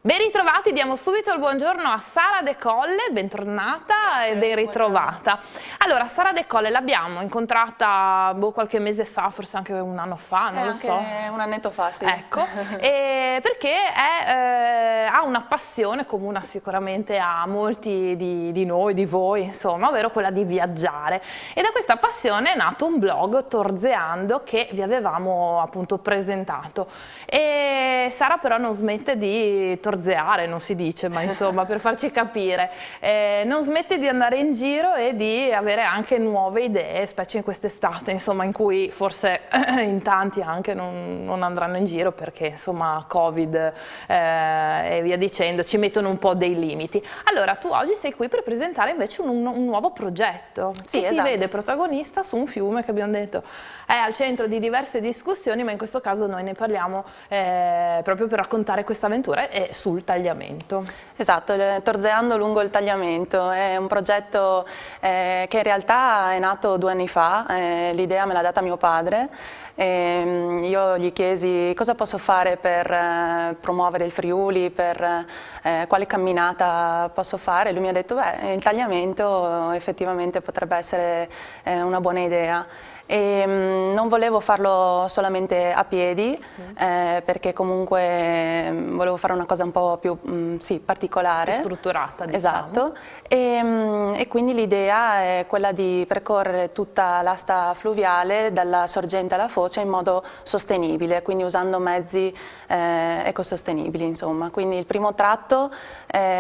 Ben ritrovati, diamo subito il buongiorno a Sara De Colle, bentornata e ben ritrovata. Allora, Sara De Colle l'abbiamo incontrata qualche mese fa, forse anche un anno fa, non lo so. Un annetto fa, sì. Ecco, perché ha una passione comune sicuramente a molti di noi, di voi, insomma, ovvero quella di viaggiare. E da questa passione è nato un blog, Torzeando, che vi avevamo appunto presentato. E Sara però non smette di torzeare, non si dice, ma insomma per farci capire, non smette di andare in giro e di avere anche nuove idee, specie in quest'estate, insomma, in cui forse in tanti anche non andranno in giro perché insomma Covid e via dicendo ci mettono un po' dei limiti. Allora tu oggi sei qui per presentare invece un nuovo progetto sì, che esatto. ti vede protagonista su un fiume che abbiamo detto è al centro di diverse discussioni, ma in questo caso noi ne parliamo proprio per raccontare questa avventura sul tagliamento. Esatto, Torzeando lungo il tagliamento è un progetto che in realtà è nato 2 anni fa, l'idea me l'ha data mio padre. Io gli chiesi cosa posso fare per promuovere il Friuli, per quale camminata posso fare. Lui mi ha detto il tagliamento effettivamente potrebbe essere una buona idea. Non volevo farlo solamente a piedi perché comunque volevo fare una cosa un po' più particolare, più strutturata, diciamo. Esatto, e quindi l'idea è quella di percorrere tutta l'asta fluviale dalla sorgente alla foce in modo sostenibile, quindi usando mezzi ecosostenibili, insomma. Quindi il primo tratto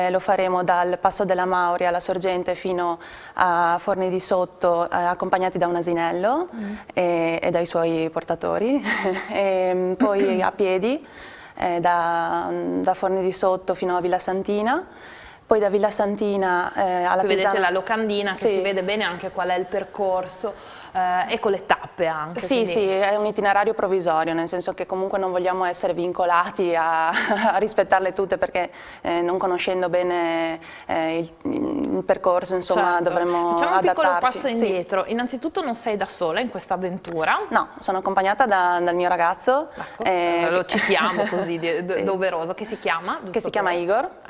lo faremo dal Passo della Mauria alla sorgente fino a Forni di Sotto, accompagnati da un asinello e dai suoi portatori, e poi a piedi da Forni di Sotto fino a Villa Santina. Poi da Villa Santina alla Qui vedete Pisana. la locandina che Sì. si vede bene anche qual è il percorso e con le tappe anche. Sì, quindi... sì, è un itinerario provvisorio, nel senso che comunque non vogliamo essere vincolati a rispettarle tutte perché non conoscendo bene il percorso, insomma, certo. dovremmo Facciamo un piccolo adattarci. passo indietro. Innanzitutto non sei da sola in questa avventura? No, sono accompagnata dal mio ragazzo. Ecco, lo citiamo così, sì. doveroso, che si chiama? Che si chiama Igor.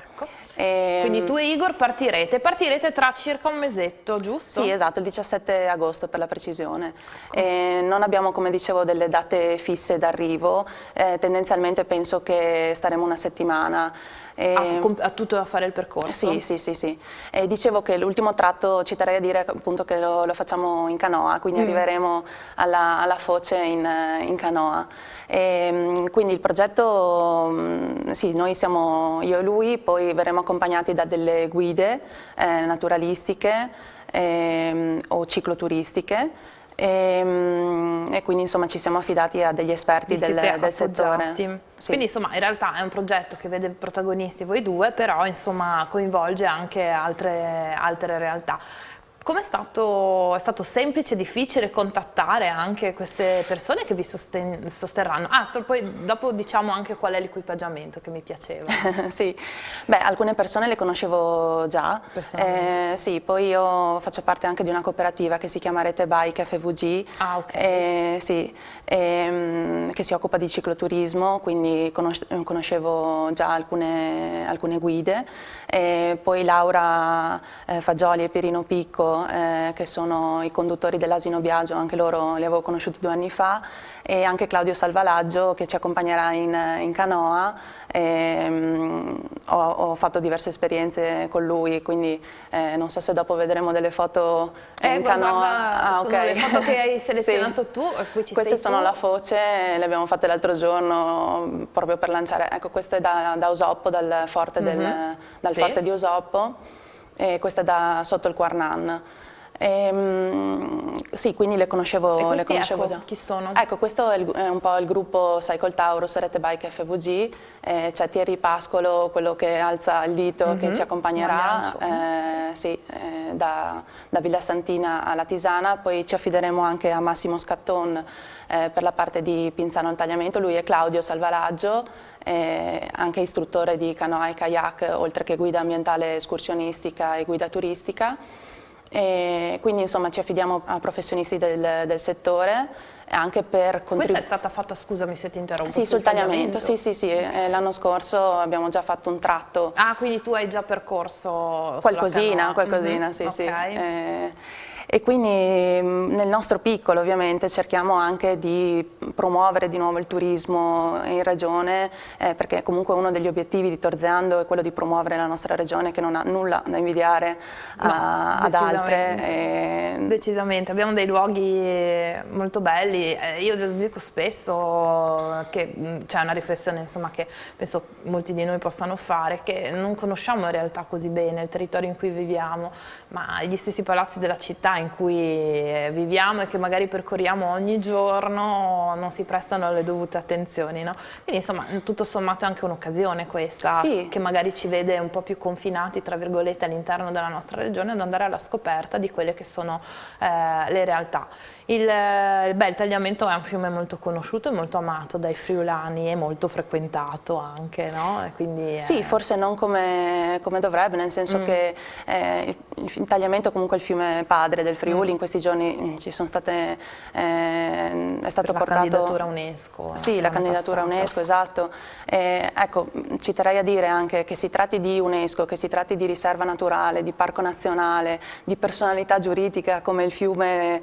Quindi tu e Igor partirete tra circa un mesetto, giusto? Sì, esatto, il 17 agosto per la precisione. Non abbiamo, come dicevo, delle date fisse d'arrivo, tendenzialmente penso che staremo una settimana. A tutto da fare il percorso? Sì. Dicevo che l'ultimo tratto ci terrei a dire appunto che lo facciamo in canoa, quindi arriveremo alla foce in canoa. Quindi il progetto, sì, noi siamo io e lui, poi verremo accompagnati da delle guide naturalistiche o cicloturistiche. E quindi insomma ci siamo affidati a degli esperti del settore. Sì. Quindi insomma in realtà è un progetto che vede protagonisti voi due, però insomma coinvolge anche altre realtà. Com'è stato? È stato semplice, difficile contattare anche queste persone che vi sosterranno? Poi dopo diciamo anche qual è l'equipaggiamento che mi piaceva. Sì, beh, alcune persone le conoscevo già, sì, poi io faccio parte anche di una cooperativa che si chiama Rete Bike FVG, sì, che si occupa di cicloturismo, quindi conoscevo già alcune guide, poi Laura Fagioli e Pierino Picco, che sono i conduttori dell'Asino Biagio, anche loro li avevo conosciuti 2 anni fa, e anche Claudio Salvalaggio che ci accompagnerà in canoa. Ho fatto diverse esperienze con lui, quindi non so se dopo vedremo delle foto in canoa. Sono le foto che hai selezionato tu, e poi queste sono la foce, le abbiamo fatte l'altro giorno proprio per lanciare, ecco, questo è da Usoppo, dal forte, forte di Usoppo, e questa è da sotto il Quarnan. Sì, quindi le conoscevo già. Chi sono? Ecco, questo è un po' il gruppo Cycle Taurus Rete Bike FVG, c'è Thierry Pascolo, quello che alza il dito, che ci accompagnerà da Villa Santina alla Tisana, poi ci affideremo anche a Massimo Scatton per la parte di Pinzano al tagliamento, lui è Claudio Salvalaggio, anche istruttore di canoa e kayak, oltre che guida ambientale escursionistica e guida turistica. E quindi insomma ci affidiamo a professionisti del settore anche per Questa è stata fatta, scusami se ti interrompo. Sì, sul tagliamento, sì. L'anno scorso abbiamo già fatto un tratto. Ah, quindi tu hai già percorso qualcosina, sì, okay. sì. E quindi nel nostro piccolo ovviamente cerchiamo anche di promuovere di nuovo il turismo in regione, perché comunque uno degli obiettivi di Torzeando è quello di promuovere la nostra regione, che non ha nulla da invidiare ad altre. Decisamente, abbiamo dei luoghi molto belli. Io dico spesso che c'è una riflessione, insomma, che penso molti di noi possano fare, che non conosciamo in realtà così bene il territorio in cui viviamo, ma gli stessi palazzi della città in cui viviamo e che magari percorriamo ogni giorno non si prestano alle dovute attenzioni, no? Quindi insomma tutto sommato è anche un'occasione questa, sì, che magari ci vede un po' più confinati tra virgolette all'interno della nostra regione, ad andare alla scoperta di quelle che sono le realtà. Il tagliamento è un fiume molto conosciuto e molto amato dai friulani e molto frequentato anche, no? E quindi, sì, forse non come dovrebbe, nel senso che il tagliamento è comunque il fiume padre del Friuli. In questi giorni ci sono state, è stato per portato... la candidatura UNESCO. Sì, la candidatura UNESCO, esatto. Ecco, ci terrei a dire anche che si tratti di UNESCO, che si tratti di riserva naturale, di parco nazionale, di personalità giuridica come il fiume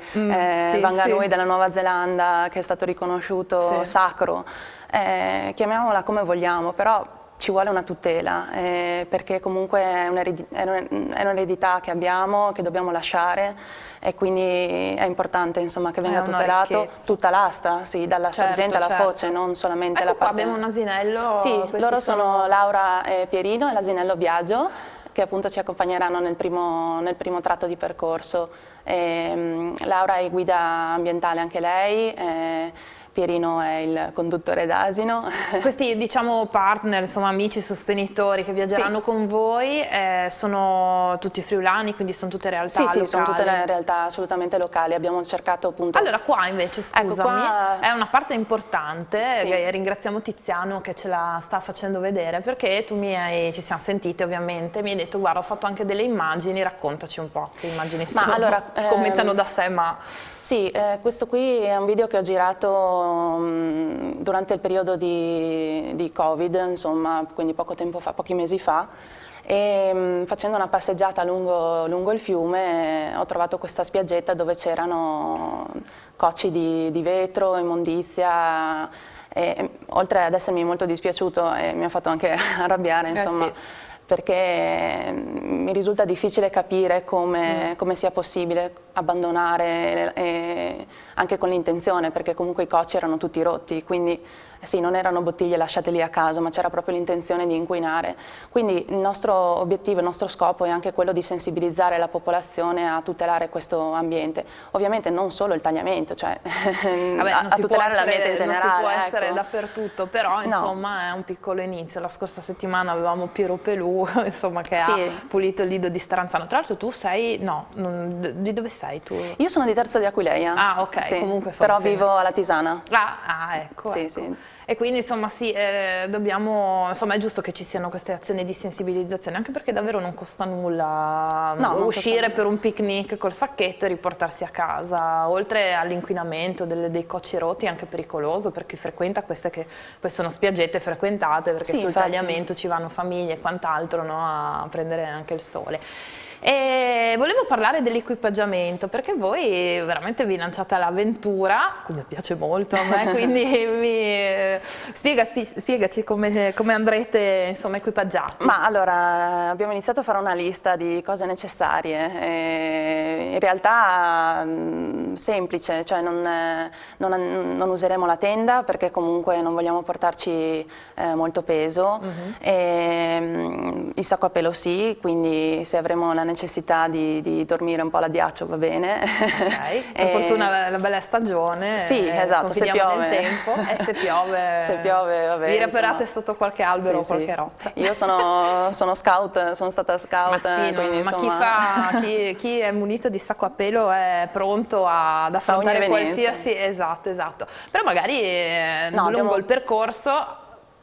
Wanganui della Nuova Zelanda, che è stato riconosciuto sacro, chiamiamola come vogliamo, però ci vuole una tutela, perché comunque è un'eredità che abbiamo, che dobbiamo lasciare, e quindi è importante insomma, che venga tutelato tutta l'asta, sì, dalla sorgente alla foce, non solamente la parte... Abbiamo un asinello. Sì, loro sono Laura e Pierino e l'asinello Biagio, che appunto ci accompagneranno nel primo tratto di percorso. Laura è guida ambientale anche lei, Pierino è il conduttore d'asino. Questi diciamo partner, insomma amici, sostenitori che viaggeranno con voi, sono tutti friulani, quindi sono tutte realtà locali? Sì, sono tutte le realtà assolutamente locali, abbiamo cercato appunto... Allora qua invece, scusami, ecco, qua... è una parte importante, ringraziamo Tiziano che ce la sta facendo vedere, perché ci siamo sentite ovviamente, mi hai detto guarda ho fatto anche delle immagini, raccontaci un po' che immagini sono, allora, si commentano da sé ma... Sì, questo qui è un video che ho girato durante il periodo di Covid, insomma, quindi poco tempo fa, pochi mesi fa, e facendo una passeggiata lungo il fiume ho trovato questa spiaggetta dove c'erano cocci di vetro, immondizia, e, oltre ad essermi molto dispiaciuto e mi ha fatto anche arrabbiare, insomma. Perché mi risulta difficile capire come sia possibile abbandonare, anche con l'intenzione, perché comunque i cocci erano tutti rotti, quindi sì, non erano bottiglie lasciate lì a caso, ma c'era proprio l'intenzione di inquinare. Quindi il nostro obiettivo, il nostro scopo è anche quello di sensibilizzare la popolazione a tutelare questo ambiente. Ovviamente non solo il tagliamento, cioè a tutelare l'ambiente in generale. Non si può essere dappertutto, però insomma è un piccolo inizio. La scorsa settimana avevamo Piero Pelù, insomma, che ha pulito il lido di Staranzano. Tra l'altro tu sei, di dove sei tu? Io sono di Terzo di Aquileia. Ah ok, comunque però vivo alla Tisana. Ecco. Sì, ecco. sì. E quindi insomma dobbiamo, insomma è giusto che ci siano queste azioni di sensibilizzazione, anche perché davvero non costa nulla uscire per un picnic col sacchetto e riportarsi a casa. Oltre all'inquinamento dei cocci rotti è anche pericoloso per chi frequenta queste che poi sono spiaggette frequentate, perché sul tagliamento ci vanno famiglie e quant'altro, no, a prendere anche il sole. E volevo parlare dell'equipaggiamento, perché voi veramente vi lanciate all'avventura, che mi piace molto a me, quindi spiegaci come andrete insomma equipaggiati. Ma allora abbiamo iniziato a fare una lista di cose necessarie, in realtà semplice, cioè non useremo la tenda perché comunque non vogliamo portarci molto peso, il sacco a pelo sì, quindi se avremo la necessità di dormire un po' all'addiaccio va bene. Ok, per fortuna la bella stagione. Sì, esatto, se piove. Nel tempo, se piove va bene. Vi reperate sotto qualche albero o qualche roccia. Io sono scout, sono stata scout. Ma sì, quindi, insomma... chi è munito di sacco a pelo è pronto ad affrontare qualsiasi... Esatto. Però magari lungo il percorso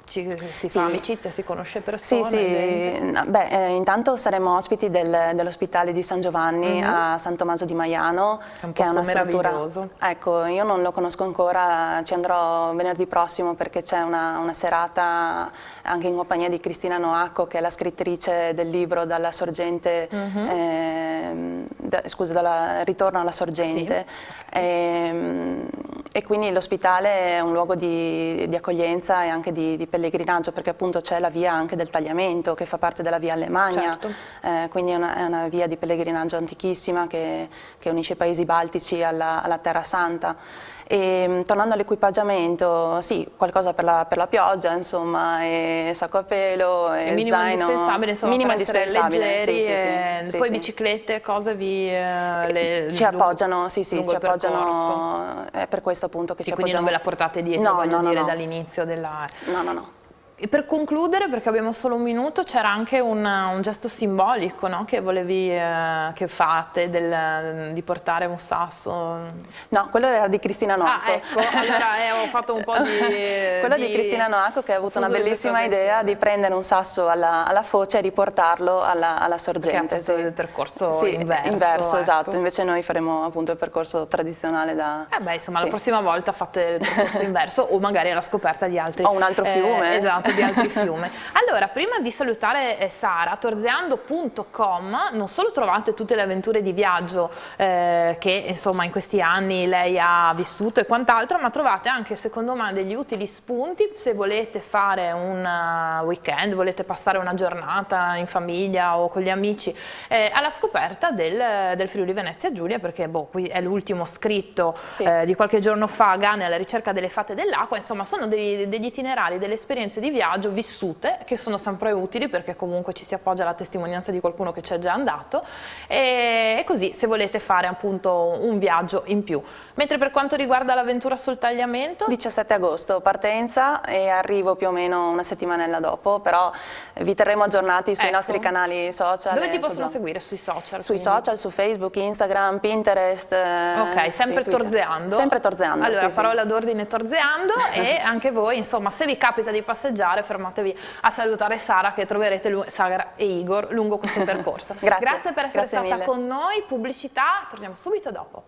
si fa amicizia, si conosce persone. Sì. Beh, intanto saremo ospiti dell'ospedale di San Giovanni a San Tommaso di Maiano, che è una struttura meraviglioso. Ecco, io non lo conosco ancora, ci andrò venerdì prossimo perché c'è una serata anche in compagnia di Cristina Noacco, che è la scrittrice del libro Dalla sorgente, scusa, dal ritorno alla sorgente. Sì. E quindi l'ospedale è un luogo di accoglienza e anche di pellegrinaggio, perché appunto c'è la via anche del Tagliamento che fa parte della via Alemagna, certo. Quindi è una via di pellegrinaggio antichissima che unisce i paesi baltici alla Terra Santa. E tornando all'equipaggiamento, sì, qualcosa per la pioggia, insomma, e sacco a pelo, e minimo zaino, indispensabile, insomma, minimo per essere indispensabile, leggeri, sì, poi sì. biciclette, cose ci appoggiano, sì, ci appoggiano, è per questo appunto che ci quindi appoggiamo. non ve la portate dietro, voglio dire, dall'inizio della... No. E per concludere, perché abbiamo solo un minuto, c'era anche un gesto simbolico, no? Che volevi, che fate, di portare un sasso. No, quello era di Cristina Noacco. Ah, ecco, allora ho fatto un po' di... quello di Cristina Noacco, che ha avuto una bellissima idea di prendere un sasso alla foce e riportarlo alla sorgente. Che ha fatto il percorso inverso, ecco. Esatto, ecco. Invece noi faremo appunto il percorso tradizionale da... insomma, la prossima volta fate il percorso inverso o magari alla scoperta di altri... O un altro fiume. Esatto. Di altri fiumi. Allora, prima di salutare Sara, torzeando.com non solo trovate tutte le avventure di viaggio che insomma in questi anni lei ha vissuto e quant'altro, ma trovate anche secondo me degli utili spunti se volete fare un weekend, volete passare una giornata in famiglia o con gli amici alla scoperta del Friuli Venezia Giulia, perché qui è l'ultimo scritto di qualche giorno fa, Gane alla ricerca delle fate dell'acqua, insomma sono degli itinerari, delle esperienze di viaggio vissute che sono sempre utili, perché comunque ci si appoggia alla testimonianza di qualcuno che c'è già andato, e così se volete fare appunto un viaggio in più. Mentre per quanto riguarda l'avventura sul Tagliamento, 17 agosto partenza e arrivo più o meno una settimanella dopo, però vi terremo aggiornati sui nostri canali social. Dove ti possono seguire? Sui social? Sui social, su Facebook, Instagram, Pinterest. Ok, sempre torzeando. Sempre torzeando. Allora, parola d'ordine torzeando e anche voi, insomma, se vi capita di passeggiare, fermatevi a salutare Sara, che troverete Sara e Igor lungo questo percorso. Grazie per essere stata con noi. Pubblicità, torniamo subito dopo.